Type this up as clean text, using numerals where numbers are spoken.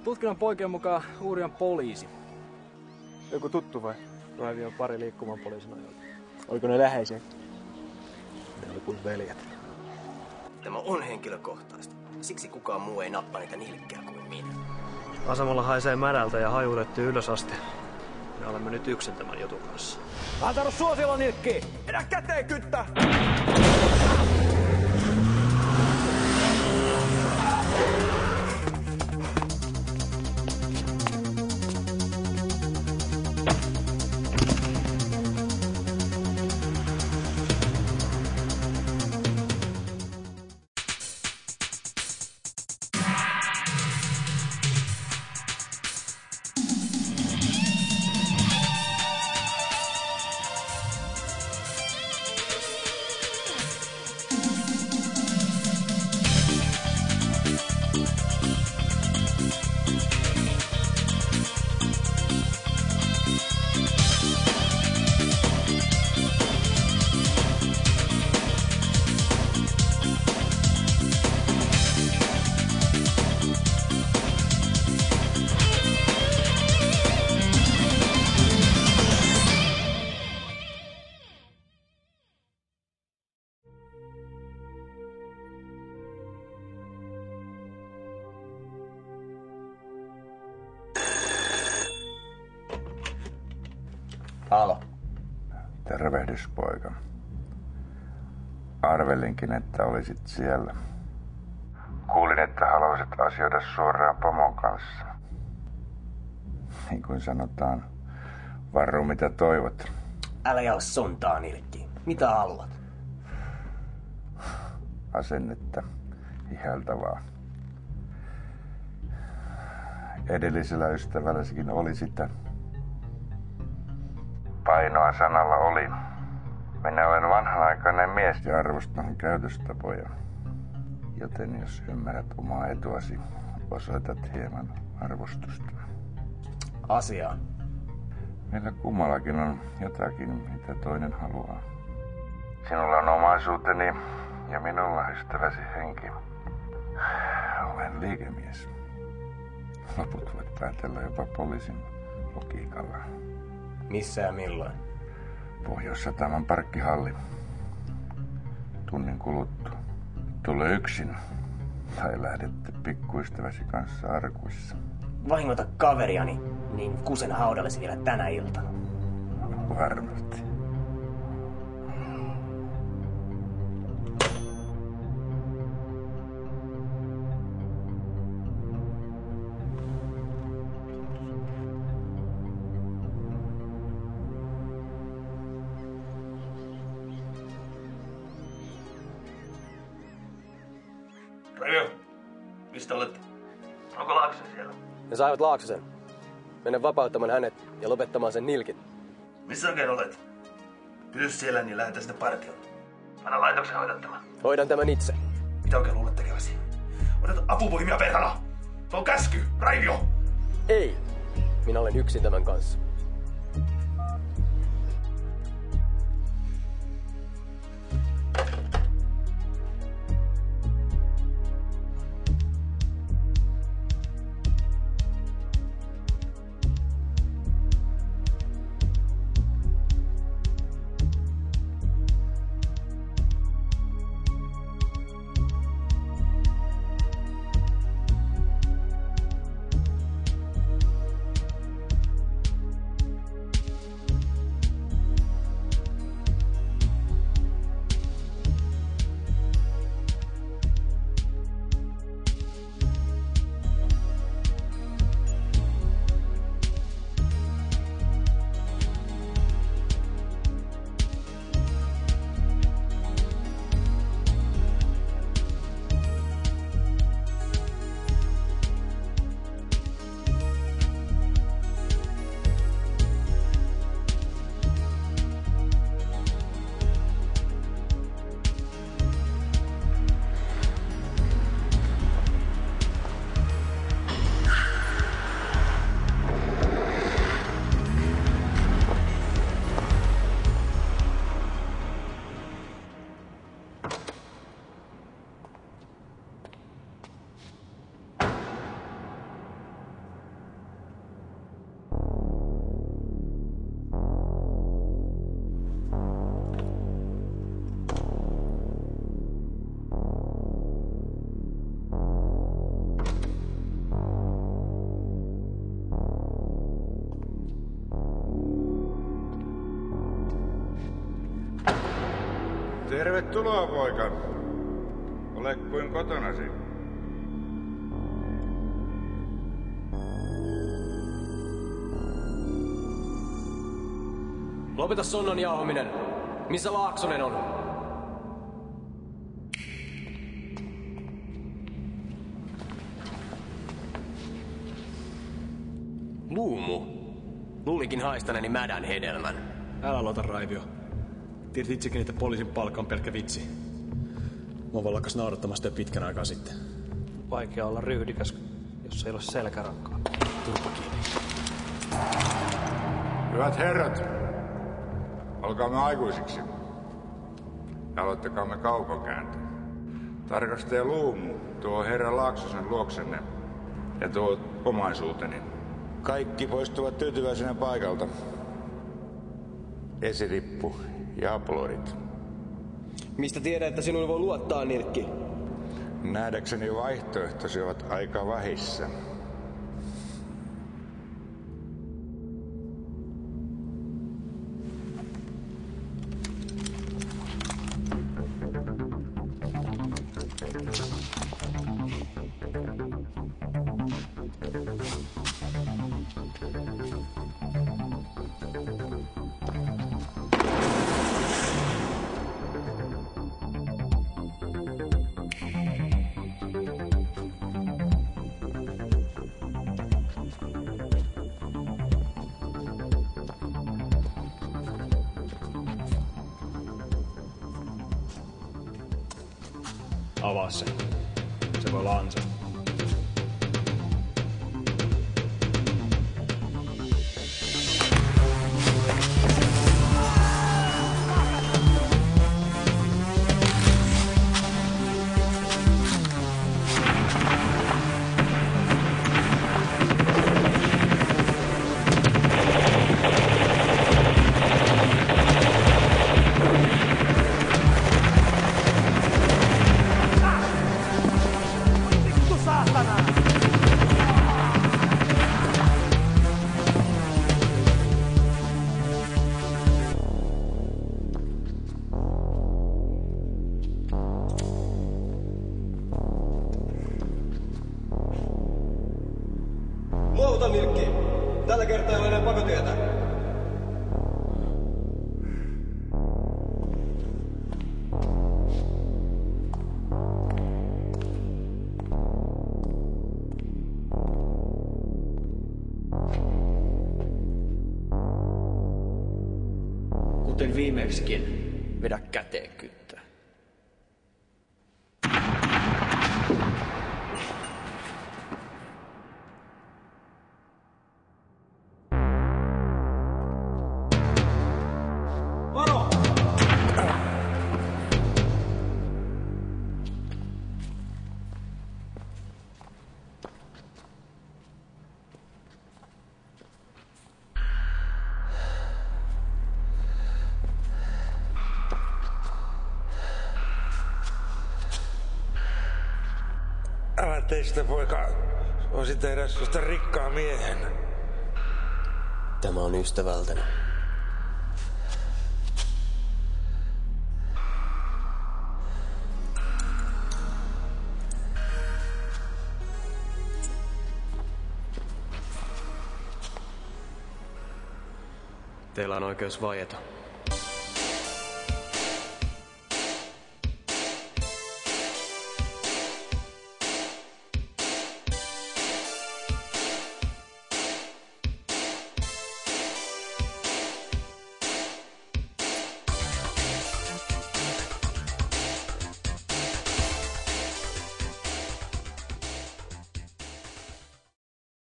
Tutkinnan poikien mukaan Uuri on poliisi. Joku tuttu vai? Raivi on pari liikkuvan poliisin ajoilla. Oliko ne läheisiä? Ne oli kuin veljet. Tämä on henkilökohtaista. Siksi kukaan muu ei nappaa niitä nilkkiä kuin minä. Asemalla haisee märältä ja hajuutettiin ylös asti. Me olemme nyt yksin tämän jutun kanssa. Antanut suosilla nilkkiin! Edä käteen kyttä! Alo. Tervehdys, poika. Arvelinkin, että olisit siellä. Kuulin, että haluaisit asioida suoraan pomon kanssa. Niin kuin sanotaan, varu mitä toivot. Älä jaa sontaa nilkkiin. Mitä haluat? Asennetta ihailtavaa. Edellisellä ystävälläsikin oli sitä. Painoa sanalla oli. Minä olen vanhanaikainen mies ja arvostan käytöstapoja. Joten jos ymmärrät omaa etuasi, osoitat hieman arvostusta. Asiaan. Meillä kummallakin on jotakin, mitä toinen haluaa. Sinulla on omaisuuteni ja minulla ystäväsi henki. Olen liikemies. Loput voit päätellä jopa poliisin logiikalla. Missä ja milloin? Pohjois-Sataman parkkihalli. Tunnin kuluttua. Tule yksin. Tai lähdette pikkuystäväsi kanssa arkuissa. Vahingota kaveriani, niin kusen haudallesi vielä tänä iltana. Varmasti. Raivio, mistä olette? Onko Laaksonen siellä? Ne saivat Laaksosen. Mennä vapauttamaan hänet ja lopettamaan sen nilkin. Missä oikein olet? Pysy siellä, niin lähdetään sinne partioon. Anna laitoksen hoitaa tämän. Hoidan tämän itse. Mitä oikein luulet tekeväsi? Odota apuvoimia perhana! Se on käsky! Raivio! Ei! Minä olen yksin tämän kanssa. Tervetuloa, poika. Ole kuin kotonasi. Lopeta sonnan jauhaminen. Missä Laaksonen on? Luumu. Luulikin haistaneeni mädän hedelmän. Älä aloita, Raivio. Tiedät itsekin, että poliisin palkka on pelkkä vitsi. Mä oon lakkas naurattamasta jo pitkän aikaa sitten. Vaikea olla ryhdikäs, jos ei ole selkärankaa. Turpa kiinni. Hyvät herrat, olkaamme aikuisiksi. Ja aloittakaamme kaupankäynti. Tarkastaja Luumu tuo herra Laaksosen luoksenne ja tuo omaisuuteni. Kaikki poistuvat tyytyväisenä paikalta. Esirippu ja aplodit. Mistä tiedät, että sinulle voi luottaa, Nirkki? Nähdäkseni vaihtoehtosi ovat aika vähissä. Avaa se. Se voi olla ansa. Luovuta, Nirkki! Tällä kertaa ei ole enää pakotietä. Kuten viimeksikin. Vedä käteen kyttää. Älä teistä, poika. Voisin tehdä susta rikkaan miehen. Tämä on ystävältäni. Teillä on oikeus vaieta.